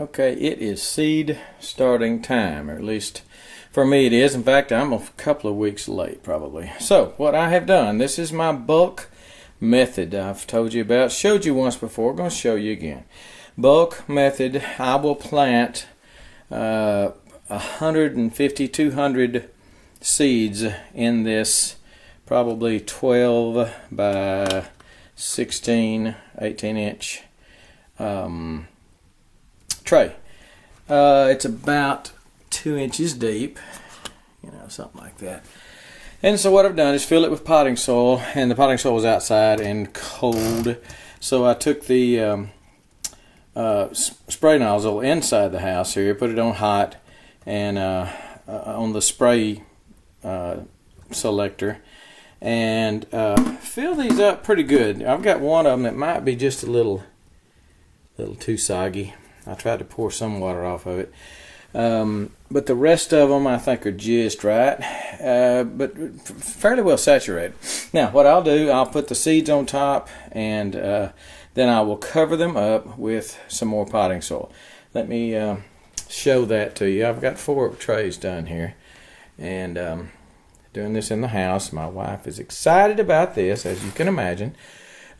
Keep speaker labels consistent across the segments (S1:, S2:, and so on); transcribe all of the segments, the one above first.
S1: Okay, it is seed starting time, or at least for me it is. In fact, I'm a couple of weeks late probably. So what I have done, this is my bulk method I've told you about, showed you once before, I'm going to show you again. Bulk method, I will plant 150, 200 seeds in this probably 12 by 16, 18 inch tray. It's about 2 inches deep, something like that. And so what I've done is fill it with potting soil, and the potting soil was outside and cold, so I took the spray nozzle inside the house here, put it on hot, and on the spray selector, and fill these up pretty good. I've got one of them that might be just a little too soggy. I tried to pour some water off of it, but the rest of them I think are just right, but fairly well saturated. Now what I'll do, I'll put the seeds on top, and then I will cover them up with some more potting soil. Let me show that to you. I've got 4 trays done here, and doing this in the house. My wife is excited about this, as you can imagine.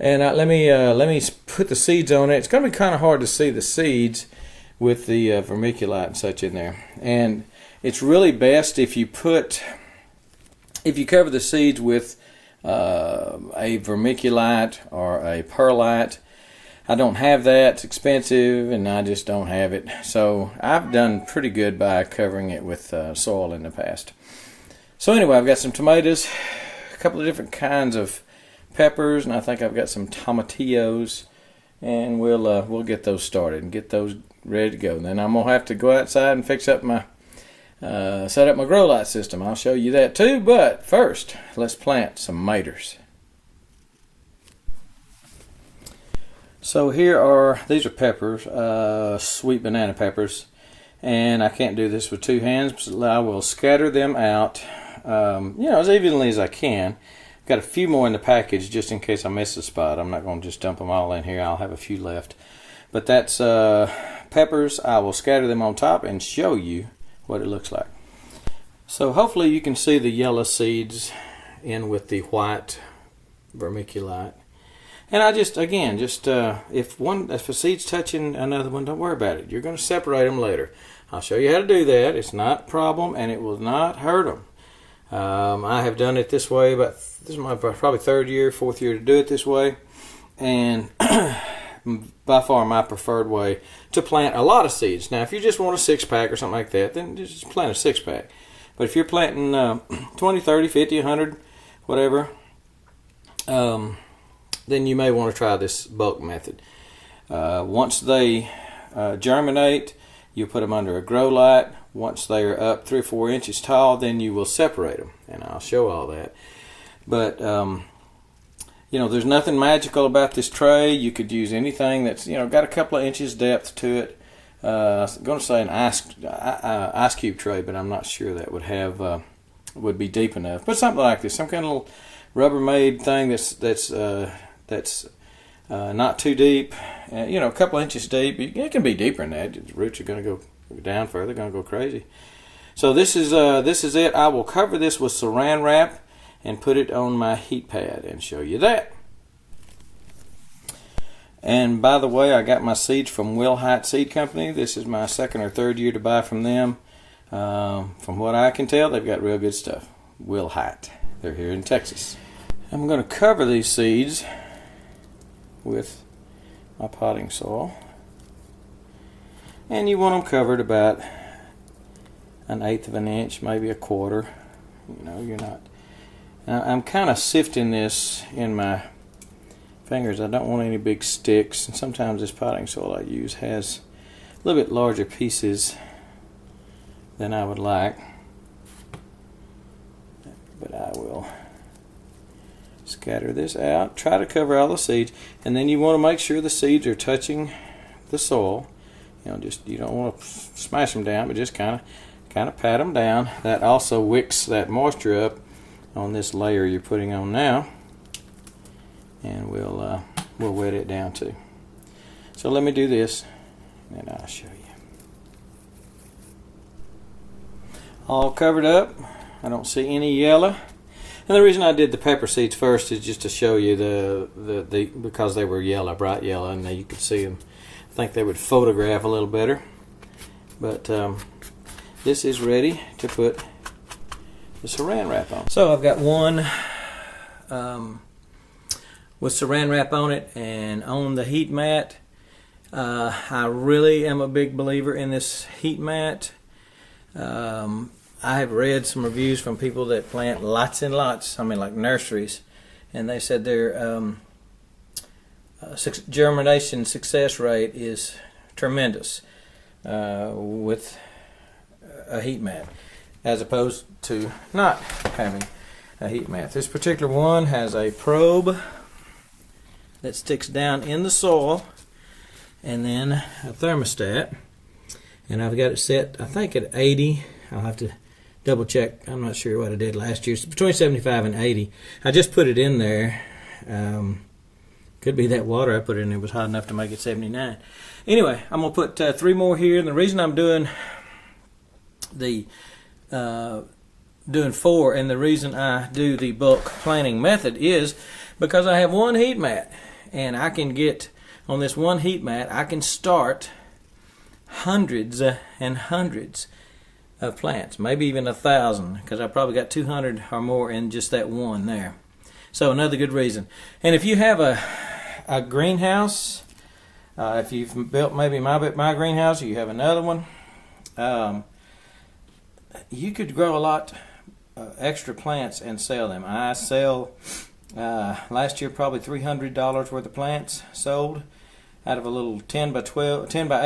S1: And let me put the seeds on it. It's going to be kind of hard to see the seeds with the vermiculite and such in there. And it's really best if you cover the seeds with a vermiculite or a perlite. I don't have that. It's expensive, and I just don't have it. So I've done pretty good by covering it with soil in the past. So anyway, I've got some tomatoes, a couple of different kinds of peppers, and I think I've got some tomatillos, and we'll get those started and get those ready to go. And then I'm gonna have to go outside and fix up my set up my grow light system. I'll show you that too, but first let's plant some maters. So these are peppers, sweet banana peppers, and I can't do this with 2 hands, so I will scatter them out as evenly as I can. Got a few more in the package just in case I miss a spot. I'm not going to just dump them all in here. I'll have a few left. But that's peppers. I will scatter them on top and show you what it looks like. So hopefully you can see the yellow seeds in with the white vermiculite. And I if a seed's touching another one, don't worry about it. You're going to separate them later. I'll show you how to do that. It's not a problem, and it will not hurt them. I have done it this way, but this is my probably 3rd year, 4th year to do it this way, and by far my preferred way to plant a lot of seeds. Now if you just want a 6-pack or something like that, then just plant a 6-pack. But if you're planting 20, 30, 50, 100, whatever, then you may want to try this bulk method. Once they germinate, you put them under a grow light. Once they are up 3 or 4 inches tall, then you will separate them, and I'll show all that. But there's nothing magical about this tray. You could use anything that's got a couple of inches depth to it. I was going to say an ice cube tray, but I'm not sure that would be deep enough. But something like this, some kind of little Rubbermaid thing that's not too deep. A couple of inches deep. It can be deeper than that. The roots are going to go down further, going to go crazy. So this is it. I will cover this with saran wrap and put it on my heat pad and show you that. And by the way, I got my seeds from Wilhite Seed Company. This is my 2nd or 3rd year to buy from them. From what I can tell, they've got real good stuff. Wilhite. They're here in Texas. I'm going to cover these seeds with my potting soil. And you want them covered about 1/8 of an inch, maybe 1/4. You're not. I'm kind of sifting this in my fingers. I don't want any big sticks, and sometimes this potting soil I use has a little bit larger pieces than I would like. But I will scatter this out. Try to cover all the seeds, and then you want to make sure the seeds are touching the soil. You don't want to smash them down, but just kind of pat them down. That also wicks that moisture up on this layer you're putting on now, and we'll wet it down too. So let me do this, and I'll show you. all covered up. I don't see any yellow. And the reason I did the pepper seeds first is just to show you because they were yellow, bright yellow, and you could see them. I think they would photograph a little better. But this is ready to put the saran wrap on. So I've got one with saran wrap on it, and on the heat mat. I really am a big believer in this heat mat. I have read some reviews from people that plant lots and lots, I mean like nurseries, and they said their germination success rate is tremendous with a heat mat, as opposed to not having a heat mat. This particular one has a probe that sticks down in the soil, and then a thermostat, and I've got it set, I think, at 80. I'll have to double check. I'm not sure what I did last year. It's between 75 and 80. I just put it in there. Could be that water I put in there was hot enough to make it 79. Anyway, I'm gonna put 3 more here, and the reason I'm doing the doing 4, and the reason I do the bulk planting method is because I have one heat mat, and I can get on this one heat mat, I can start hundreds and hundreds of plants, maybe even 1,000, because I probably got 200 or more in just that one there. So another good reason. And if you have a greenhouse, if you've built maybe my greenhouse, or you have another one, you could grow a lot extra plants and sell them. I sell last year probably $300 worth of plants sold out of a little 10 by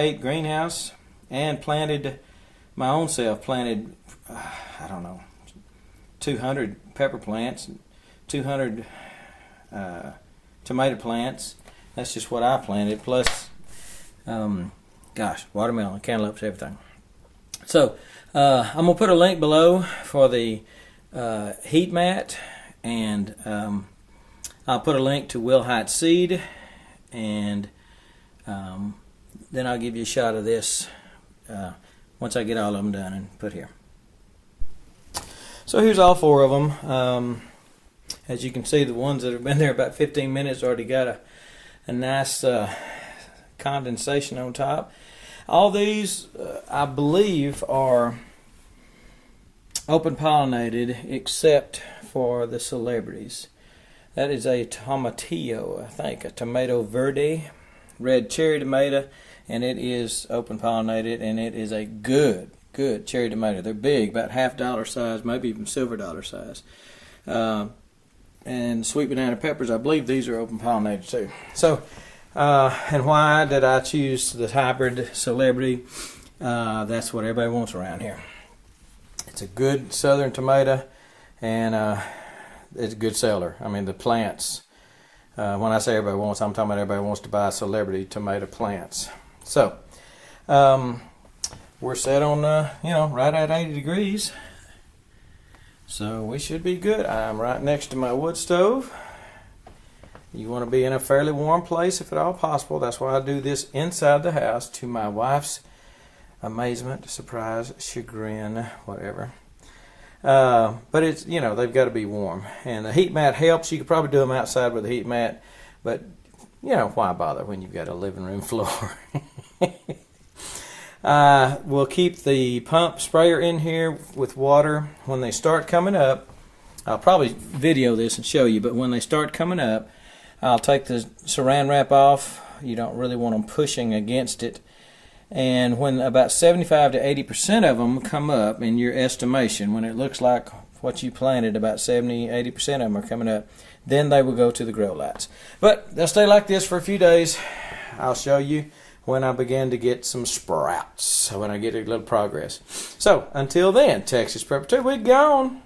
S1: 8 greenhouse, and planted my own self planted, I don't know, 200 pepper plants, 200 tomato plants. That's just what I planted, plus, watermelon, cantaloupes, everything. So I'm going to put a link below for the heat mat, and I'll put a link to Will Hite seed, and then I'll give you a shot of this once I get all of them done and put here. So here's all 4 of them. As you can see, the ones that have been there about 15 minutes already got a nice condensation on top. All these, I believe, are open pollinated except for the celebrities. That is a tomatillo, I think, a tomato verde, red cherry tomato, and it is open pollinated, and it is a good cherry tomato. They're big, about $half size, maybe even silver dollar size. And sweet banana peppers, I believe these are open pollinated too. So, and why did I choose the hybrid celebrity? That's what everybody wants around here. It's a good southern tomato, and it's a good seller. I mean, the plants, when I say everybody wants, I'm talking about everybody wants to buy celebrity tomato plants. So, we're set on, right at 80 degrees. So we should be good. I'm right next to my wood stove. You want to be in a fairly warm place if at all possible. That's why I do this inside the house, to my wife's amazement, surprise, chagrin, whatever. But it's, they've got to be warm. And the heat mat helps. You could probably do them outside with a heat mat, but why bother when you've got a living room floor? We'll keep the pump sprayer in here with water. When they start coming up, I'll probably video this and show you, but when they start coming up, I'll take the saran wrap off. You don't really want them pushing against it. And when about 75 to 80% of them come up in your estimation, when it looks like what you planted, about 70, 80% of them are coming up, then they will go to the grow lights. But they'll stay like this for a few days. I'll show you when I begin to get some sprouts, when I get a little progress. So until then, Texas Prepper 2, we're gone.